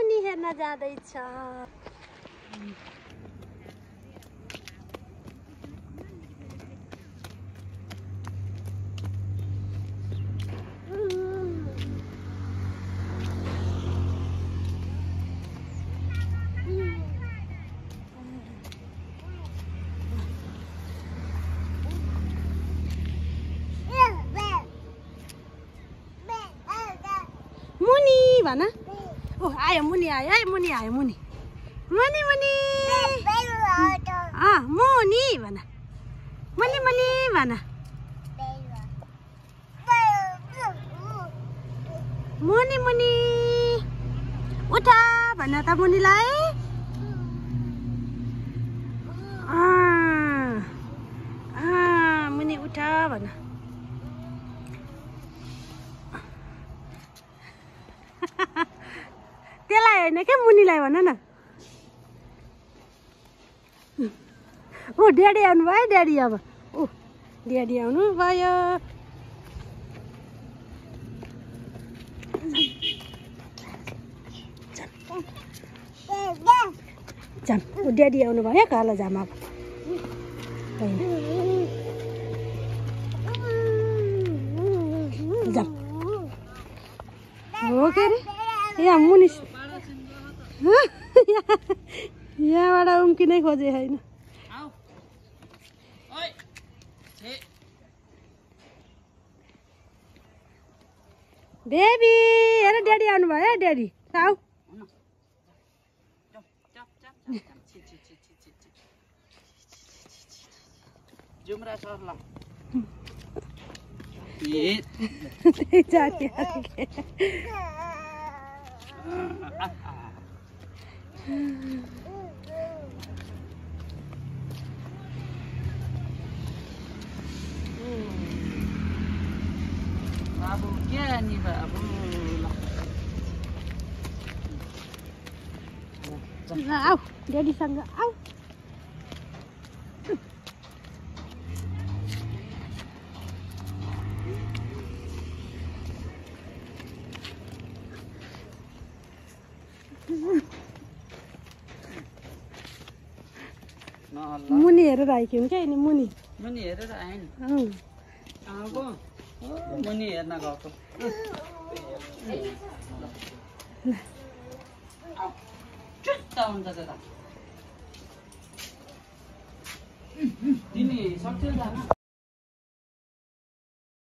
मुनि हेर्न जाँदैछ। मुनि भन। ओ आयो मुनि आयो है मुनि आयो मुनि मुनि मुनि मुनि भन मुनि मुनि भन मुनि मुनि उठ भन त मुनिलाई। मुनि उठ भन। त्यसलाई होइन क्या मुनिलाई भन न। ओ ड्याडी आउनु भयो ड्याडी अब ओ ड्याडी आउनु भयो। जाम ओ ड्याडी आउनु भयो कालो जाम अब जाम हो के अरे यहाँ मुनि यहाँबाट उम्किनै खोजे होइन। बेबी हेर ड्याडी आउनु भयो है ड्याडी आऊ। जुमरा सरला जाती बाबु क्या नि बाबु आऊ ड्याडीसँग आऊ। मुनि हेरेर आइक्यो क्या नि मुनि मुनि हेरेर आएन आएको मुनि हेर्न गएको हुन्छ त्यता तिमी सक्छौ जान।